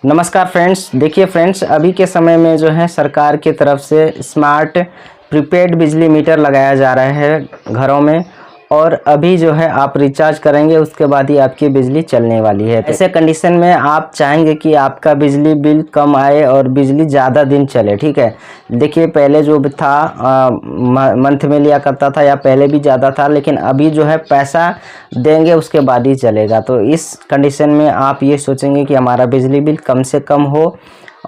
नमस्कार फ्रेंड्स। देखिए फ्रेंड्स, अभी के समय में जो है सरकार की तरफ से स्मार्ट प्रीपेड बिजली मीटर लगाया जा रहा है घरों में, और अभी जो है आप रिचार्ज करेंगे उसके बाद ही आपकी बिजली चलने वाली है। ऐसे कंडीशन में आप चाहेंगे कि आपका बिजली बिल कम आए और बिजली ज़्यादा दिन चले। ठीक है, देखिए पहले जो भी था मंथ में लिया करता था या पहले भी ज़्यादा था, लेकिन अभी जो है पैसा देंगे उसके बाद ही चलेगा। तो इस कंडीशन में आप ये सोचेंगे कि हमारा बिजली बिल कम से कम हो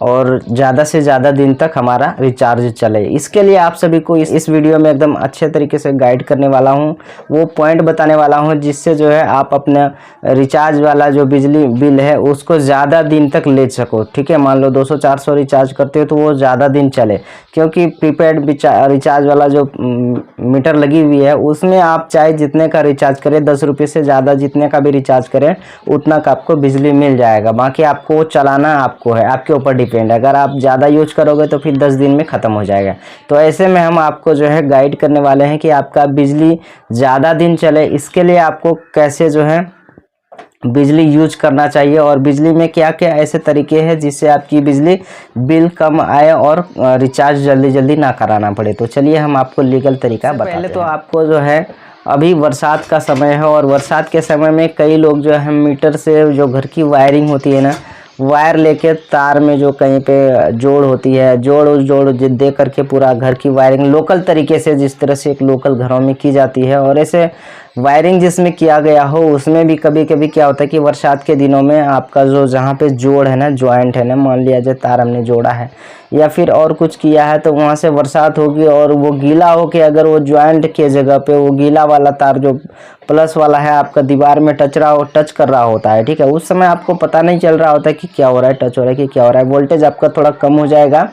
और ज़्यादा से ज़्यादा दिन तक हमारा रिचार्ज चले। इसके लिए आप सभी को इस वीडियो में एकदम अच्छे तरीके से गाइड करने वाला हूँ, वो पॉइंट बताने वाला हूँ जिससे जो है आप अपना रिचार्ज वाला जो बिजली बिल है उसको ज़्यादा दिन तक ले सको। ठीक है, मान लो 200-400 रिचार्ज करते हो तो वो ज़्यादा दिन चले, क्योंकि प्रीपेड रिचार्ज वाला जो मीटर लगी हुई है उसमें आप चाहे जितने का रिचार्ज करें, 10 रुपये से ज़्यादा जितने का भी रिचार्ज करें उतना का आपको बिजली मिल जाएगा। बाकी आपको चलाना आपको है, आपके ऊपर डिपेंड है। अगर आप ज़्यादा यूज करोगे तो फिर 10 दिन में ख़त्म हो जाएगा। तो ऐसे में हम आपको जो है गाइड करने वाले हैं कि आपका बिजली ज़्यादा दिन चले, इसके लिए आपको कैसे जो है बिजली यूज करना चाहिए और बिजली में क्या क्या ऐसे तरीके हैं जिससे आपकी बिजली बिल कम आए और रिचार्ज जल्दी जल्दी ना कराना पड़े। तो चलिए हम आपको लीगल तरीका बताते हैं। पहले तो आपको जो है, अभी बरसात का समय है और बरसात के समय में कई लोग जो है मीटर से जो घर की वायरिंग होती है ना, वायर लेके तार में जो कहीं पे जोड़ होती है, जोड़ दे करके पूरा घर की वायरिंग लोकल तरीके से, जिस तरह से एक लोकल घरों में की जाती है, और ऐसे वायरिंग जिसमें किया गया हो उसमें भी कभी कभी क्या होता है कि बरसात के दिनों में आपका जो जहाँ पे जोड़ है ना, जॉइंट है ना, मान लिया जाए तार हमने जोड़ा है या फिर और कुछ किया है, तो वहाँ से बरसात होगी और वो गीला हो के अगर वो जॉइंट के जगह पे वो गीला वाला तार जो प्लस वाला है आपका दीवार में टच कर रहा होता है। ठीक है, उस समय आपको पता नहीं चल रहा होता है कि क्या हो रहा है, टच हो रहा है कि क्या हो रहा है। वोल्टेज आपका थोड़ा कम हो जाएगा,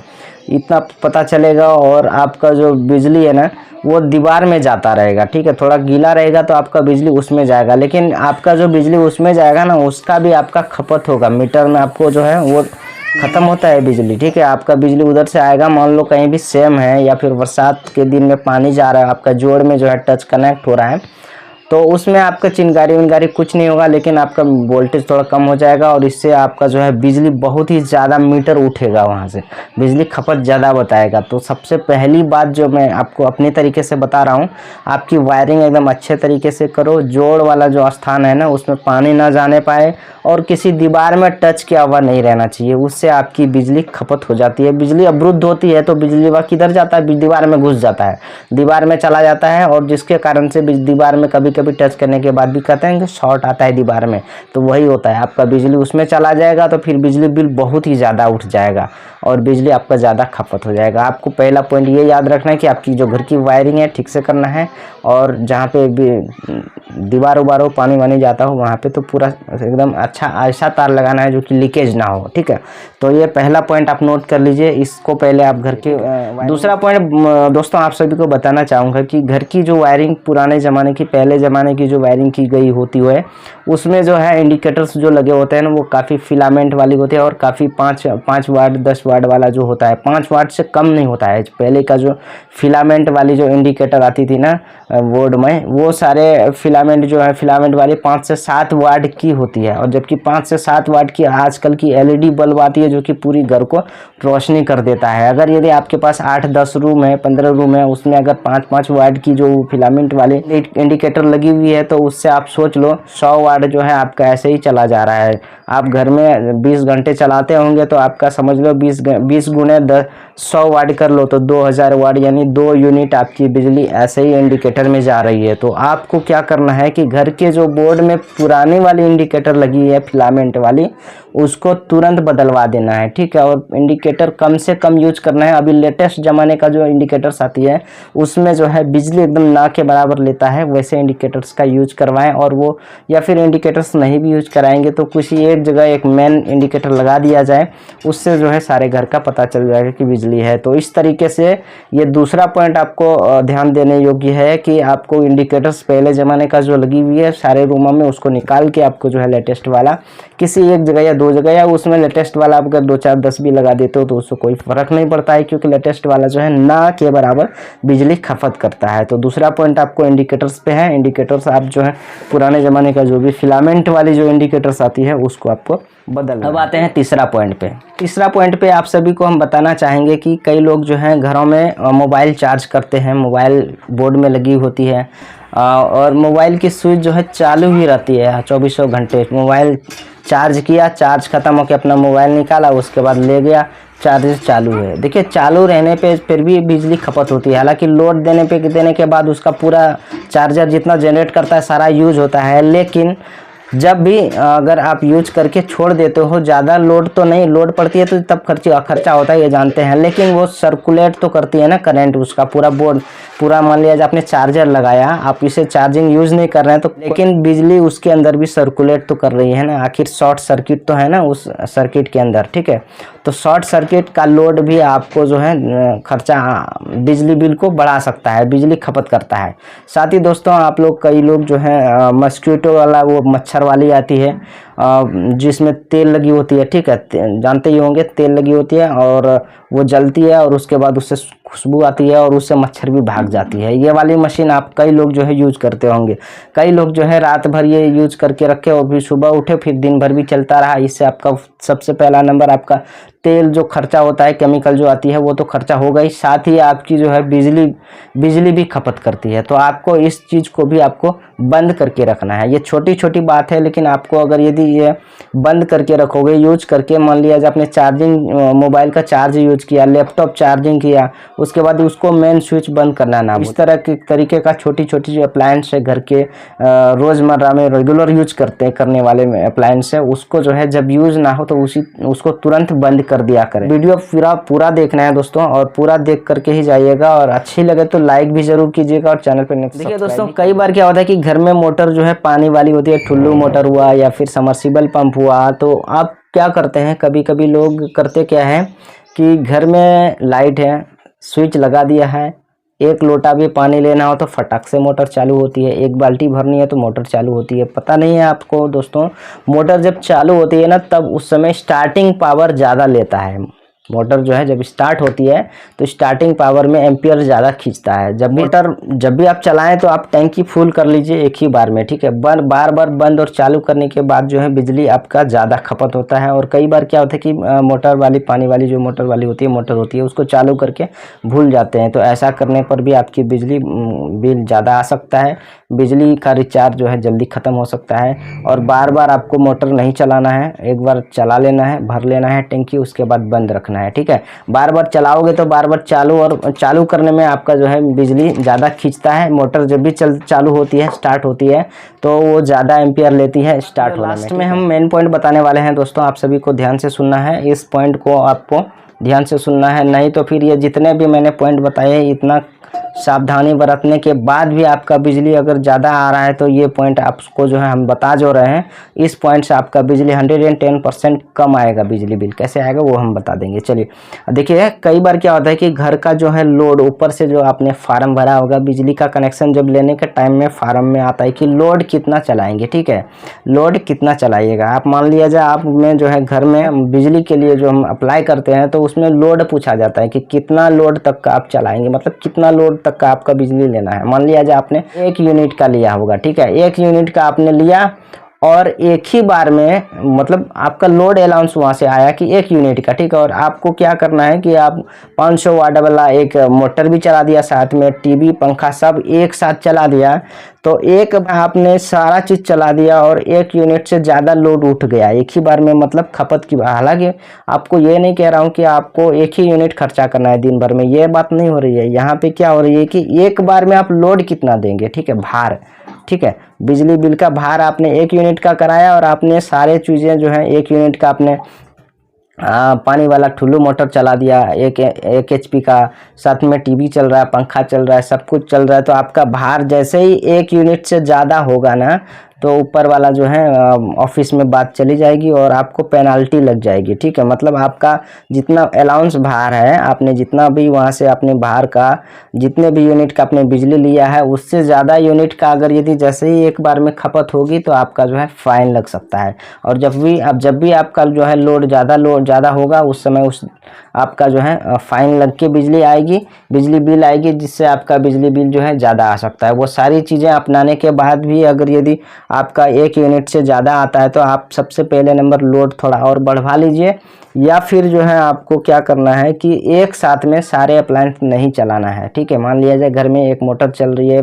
इतना पता चलेगा, और आपका जो बिजली है ना वो दीवार में जाता रहेगा। ठीक है, थोड़ा गीला रहेगा तो आपका बिजली उसमें जाएगा, लेकिन आपका जो बिजली उसमें जाएगा ना उसका भी आपका खपत होगा। मीटर में आपको जो है वो ख़त्म होता है बिजली। ठीक है, आपका बिजली उधर से आएगा, मान लो कहीं भी सेम है या फिर बरसात के दिन में पानी जा रहा है, आपका जोड़ में जो है टच कनेक्ट हो रहा है, तो उसमें आपका चिंगारी विंगारी कुछ नहीं होगा, लेकिन आपका वोल्टेज थोड़ा कम हो जाएगा और इससे आपका जो है बिजली बहुत ही ज़्यादा मीटर उठेगा, वहाँ से बिजली खपत ज़्यादा बताएगा। तो सबसे पहली बात जो मैं आपको अपने तरीके से बता रहा हूँ, आपकी वायरिंग एकदम अच्छे तरीके से करो। जोड़ वाला जो स्थान है ना उसमें पानी ना जाने पाए और किसी दीवार में टच किया हुआ नहीं रहना चाहिए, उससे आपकी बिजली खपत हो जाती है। बिजली अवरुद्ध होती है तो बिजली वह किधर जाता है, दीवार में घुस जाता है, दीवार में चला जाता है, और जिसके कारण से दीवार में कभी कभी टच करने के बाद भी कहते हैं कि शॉर्ट आता है दीवार में, तो वही होता है, आपका बिजली उसमें चला जाएगा तो फिर बिजली बिल बहुत ही ज़्यादा उठ जाएगा और बिजली आपका ज़्यादा खपत हो जाएगा। आपको पहला पॉइंट ये याद रखना है कि आपकी जो घर की वायरिंग है ठीक से करना है, और जहाँ पे भी दीवार उबार हो, पानी वानी जाता हो, वहाँ पे तो पूरा एकदम अच्छा ऐसा तार लगाना है जो कि लीकेज ना हो। ठीक है, तो ये पहला पॉइंट आप नोट कर लीजिए, इसको पहले आप घर के दूसरा पॉइंट दोस्तों आप सभी को बताना चाहूँगा कि घर की जो वायरिंग पुराने ज़माने की, पहले ज़माने की जो वायरिंग की गई होती है उसमें जो है इंडिकेटर्स जो लगे होते हैं ना वो काफ़ी फिलामेंट वाली होती है, और काफ़ी 5 वाट 10 वाट वाला जो होता है, 5 वाट से कम नहीं होता है। पहले का जो फिलामेंट वाली जो इंडिकेटर आती थी ना बोर्ड में, वो सारे फिलामेंट जो है, फिलामेंट वाली 5 से 7 वाट की होती है, और जबकि 5 से 7 वाट की आजकल की एलईडी बल्ब आती है जो कि पूरी घर को रोशनी कर देता है। अगर यदि आपके पास 8-10 रूम है, 15 रूम है, उसमें अगर 5-5 वाट की जो फिलामेंट वाली इंडिकेटर लगी हुई है तो उससे आप सोच लो 100 वाट जो है आपका ऐसे ही चला जा रहा है। आप घर में 20 घंटे चलाते होंगे तो आपका समझ लो 20 गुने 100 वाट कर लो तो 2000 वाट, यानी 2 यूनिट आपकी बिजली ऐसे ही इंडिकेटर में जा रही है। तो आपको क्या करना है कि घर के जो बोर्ड में पुरानी वाली इंडिकेटर लगी है फिलामेंट वाली, उसको तुरंत बदलवा देना है। ठीक है, और इंडिकेटर कम से कम यूज करना है। अभी लेटेस्ट ज़माने का जो इंडिकेटर्स आती है उसमें जो है बिजली एकदम ना के बराबर लेता है, वैसे इंडिकेटर्स का यूज करवाएं। और वो या फिर इंडिकेटर्स नहीं भी यूज कराएंगे तो कुछ एक जगह एक मेन इंडिकेटर लगा दिया जाए, उससे जो है सारे घर का पता चल जाएगा कि बिजली है। तो इस तरीके से ये दूसरा पॉइंट आपको ध्यान देने योग्य है कि आपको इंडिकेटर्स पहले ज़माने का जो लगी हुई है सारे रूमों में, उसको निकाल के आपको जो है लेटेस्ट वाला किसी एक जगह या 2 जगह, या उसमें लेटेस्ट वाला आप अगर 2 4 10 भी लगा देते हो तो उससे कोई फ़र्क नहीं पड़ता है, क्योंकि लेटेस्ट वाला जो है ना के बराबर बिजली खपत करता है। तो दूसरा पॉइंट आपको इंडिकेटर्स पे है। इंडिकेटर्स आप जो है पुराने ज़माने का जो भी फिलामेंट वाली जो इंडिकेटर्स आती है उसको आपको बदलना। अब आते हैं तीसरा पॉइंट पे। तीसरा पॉइंट पे आप सभी को हम बताना चाहेंगे कि कई लोग जो हैं घरों में मोबाइल चार्ज करते हैं, मोबाइल बोर्ड में लगी होती है और मोबाइल की स्विच जो है चालू ही रहती है 24 घंटे। मोबाइल चार्ज किया, चार्ज ख़त्म होकर अपना मोबाइल निकाला, उसके बाद ले गया, चार्ज चालू है। देखिए चालू रहने पे फिर भी बिजली खपत होती है, हालांकि लोड देने के बाद उसका पूरा चार्जर जितना जनरेट करता है सारा यूज होता है। लेकिन जब भी अगर आप यूज करके छोड़ देते हो, ज़्यादा लोड तो नहीं, लोड पड़ती है तो तब खर्चा होता है, ये जानते हैं, लेकिन वो सर्कुलेट तो करती है ना करंट, उसका पूरा बोर्ड पूरा। मान लिया आपने चार्जर लगाया, आप इसे चार्जिंग यूज़ नहीं कर रहे हैं तो, लेकिन बिजली उसके अंदर भी सर्कुलेट तो कर रही है ना, आखिर शॉर्ट सर्किट तो है ना उस सर्किट के अंदर, ठीक है। तो शॉर्ट सर्किट का लोड भी आपको जो है खर्चा बिजली बिल को बढ़ा सकता है, बिजली खपत करता है। साथ ही दोस्तों आप लोग कई लोग जो है मस्कीटो वाला वो मच्छर वाली आती है जिसमें तेल लगी होती है, ठीक है, जानते ही होंगे, तेल लगी होती है और वो जलती है और उसके बाद उससे खुशबू आती है और उससे मच्छर भी भाग जाती है। ये वाली मशीन आप कई लोग जो है यूज करते होंगे। कई लोग जो है रात भर ये यूज करके रखे और फिर सुबह उठे फिर दिन भर भी चलता रहा। इससे आपका सबसे पहला नंबर आपका तेल जो खर्चा होता है, केमिकल जो आती है वो तो खर्चा हो गई, साथ ही आपकी जो है बिजली भी खपत करती है। तो आपको इस चीज़ को भी आपको बंद करके रखना है। ये छोटी छोटी बात है, लेकिन आपको अगर यदि ये बंद करके रखोगे, यूज करके, मान लिया आपने चार्जिंग मोबाइल का चार्ज यूज किया, लैपटॉप चार्जिंग किया, उसके बाद उसको मेन स्विच बंद करना ना। इस तरह के तरीके का छोटी छोटी जो अप्लायंस है घर के रोज़मर्रा में रेगुलर यूज करने वाले अप्लायंस है, उसको जो है जब यूज ना हो तो उसको तुरंत बंद कर दिया करें। वीडियो पूरा देखना है दोस्तों, और पूरा देख करके ही जाइएगा, और अच्छी लगे तो लाइक भी जरूर कीजिएगा और चैनल पर देखिए दोस्तों, कई बार क्या होता है कि घर में मोटर जो है पानी वाली होती है, ठुल्लू मोटर हुआ या फिर समर्सिबल पंप हुआ, तो आप क्या करते हैं, कभी कभी लोग करते क्या है कि घर में लाइट है, स्विच लगा दिया है, एक लोटा भी पानी लेना हो तो फटाक से मोटर चालू होती है, एक बाल्टी भरनी है तो मोटर चालू होती है। पता नहीं है आपको दोस्तों, मोटर जब चालू होती है ना तब उस समय स्टार्टिंग पावर ज़्यादा लेता है। मोटर जो है जब स्टार्ट होती है तो स्टार्टिंग पावर में एम्पियर ज़्यादा खींचता है। जब भी आप चलाएं तो आप टैंकी फुल कर लीजिए एक ही बार में, ठीक है। बार बार बंद और चालू करने के बाद जो है बिजली आपका ज़्यादा खपत होता है। और कई बार क्या होता है कि मोटर वाली पानी वाली जो मोटर वाली होती है उसको चालू करके भूल जाते हैं, तो ऐसा करने पर भी आपकी बिजली बिल ज़्यादा आ सकता है, बिजली का रिचार्ज जो है जल्दी ख़त्म हो सकता है। और बार बार आपको मोटर नहीं चलाना है, एक बार चला लेना है, भर लेना है टैंकी, उसके बाद बंद रखना है, ठीक है। बार बार चलाओगे तो बार बार चालू करने में आपका जो है बिजली ज़्यादा खींचता है। मोटर जब भी चालू होती है, स्टार्ट होती है, तो वो ज़्यादा एम्पियर लेती है स्टार्ट होने में। लास्ट में हम मेन पॉइंट बताने वाले हैं दोस्तों, आप सभी को ध्यान से सुनना है, इस पॉइंट को आपको ध्यान से सुनना है, नहीं तो फिर ये जितने भी मैंने पॉइंट बताए हैं, इतना सावधानी बरतने के बाद भी आपका बिजली अगर ज़्यादा आ रहा है तो ये पॉइंट आपको जो है हम बता जो रहे हैं, इस पॉइंट से आपका बिजली 110% कम आएगा। बिजली बिल कैसे आएगा वो हम बता देंगे। चलिए देखिए, कई बार क्या होता है कि घर का जो है लोड, ऊपर से जो आपने फार्म भरा होगा, बिजली का कनेक्शन जब लेने के टाइम में फार्म में आता है कि लोड कितना चलाएंगे, ठीक है, लोड कितना चलाइएगा। आप मान लिया जाए आप में जो है घर में बिजली के लिए जो हम अप्लाई करते हैं तो उसमें लोड पूछा जाता है कि कितना लोड तक का आप चलाएंगे, मतलब कितना लोड तक का आपका बिजली लेना है। मान लिया जाए आपने 1 यूनिट का लिया होगा, ठीक है, 1 यूनिट का आपने लिया और एक ही बार में, मतलब आपका लोड अलाउंस वहाँ से आया कि 1 यूनिट का, ठीक है। और आपको क्या करना है कि आप 500 वाट वाला एक मोटर भी चला दिया, साथ में टीवी पंखा सब एक साथ चला दिया, तो एक आपने सारा चीज़ चला दिया और 1 यूनिट से ज़्यादा लोड उठ गया एक ही बार में, मतलब खपत की। हालांकि आपको ये नहीं कह रहा हूँ कि आपको 1 ही यूनिट खर्चा करना है दिन भर में, ये बात नहीं हो रही है। यहाँ पे क्या हो रही है कि एक बार में आप लोड कितना देंगे, ठीक है, भार, ठीक है, बिजली बिल का भार आपने 1 यूनिट का कराया और आपने सारे चीज़ें जो है 1 यूनिट का आपने पानी वाला ठुल्लू मोटर चला दिया, एक HP का, साथ में टीवी चल रहा है, पंखा चल रहा है, सब कुछ चल रहा है, तो आपका भार जैसे ही 1 यूनिट से ज़्यादा होगा ना तो ऊपर वाला जो है ऑफिस में बात चली जाएगी और आपको पेनाल्टी लग जाएगी, ठीक है। मतलब आपका जितना अलाउंस भार है, आपने जितना भी वहाँ से अपने भार का जितने भी यूनिट का आपने बिजली लिया है उससे ज़्यादा यूनिट का अगर यदि जैसे ही एक बार में खपत होगी तो आपका जो है फाइन लग सकता है। और जब भी आपका जो है लोड ज़्यादा होगा उस समय आपका जो है फाइन लग के बिजली बिल आएगी, जिससे आपका बिजली बिल जो है ज़्यादा आ सकता है। वो सारी चीज़ें अपनाने के बाद भी अगर यदि आपका 1 यूनिट से ज़्यादा आता है तो आप सबसे पहले नंबर लोड थोड़ा और बढ़वा लीजिए, या फिर जो है आपको क्या करना है कि एक साथ में सारे अप्लायंस नहीं चलाना है। ठीक है, मान लिया जाए घर में एक मोटर चल रही है,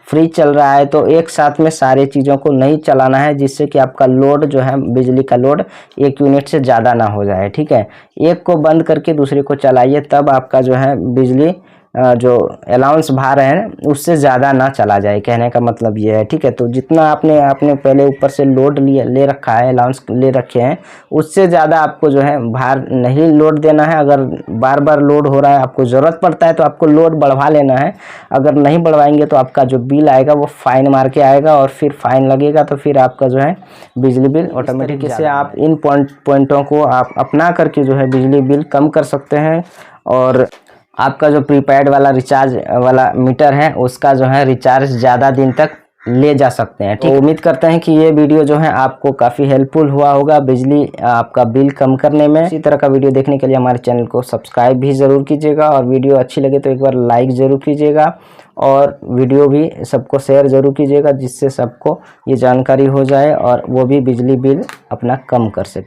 फ्रिज चल रहा है, तो एक साथ में सारे चीज़ों को नहीं चलाना है, जिससे कि आपका लोड जो है बिजली का लोड 1 यूनिट से ज़्यादा ना हो जाए। ठीक है, एक को बंद करके दूसरे को चलाइए, तब आपका जो है बिजली जो अलाउंस भार है उससे ज़्यादा ना चला जाए, कहने का मतलब ये है। ठीक है, तो जितना आपने पहले ऊपर से लोड ले रखा है, अलाउंस ले रखे हैं, उससे ज़्यादा आपको जो है भार नहीं लोड देना है। अगर बार बार लोड हो रहा है, आपको ज़रूरत पड़ता है, तो आपको लोड बढ़वा लेना है। अगर नहीं बढ़वाएंगे तो आपका जो बिल आएगा वो फाइन मार के आएगा, और फिर फाइन लगेगा तो फिर आपका जो है बिजली बिल ऑटोमेटिक से आप इन पॉइंटों को आप अपना करके जो है बिजली बिल कम कर सकते हैं। और आपका जो प्रीपेड वाला रिचार्ज वाला मीटर है उसका जो है रिचार्ज ज़्यादा दिन तक ले जा सकते हैं। ठीक, उम्मीद करते हैं कि ये वीडियो जो है आपको काफ़ी हेल्पफुल हुआ होगा बिजली आपका बिल कम करने में। इसी तरह का वीडियो देखने के लिए हमारे चैनल को सब्सक्राइब भी ज़रूर कीजिएगा, और वीडियो अच्छी लगे तो एक बार लाइक ज़रूर कीजिएगा, और वीडियो भी सबको शेयर ज़रूर कीजिएगा, जिससे सबको ये जानकारी हो जाए और वो भी बिजली बिल अपना कम कर सके।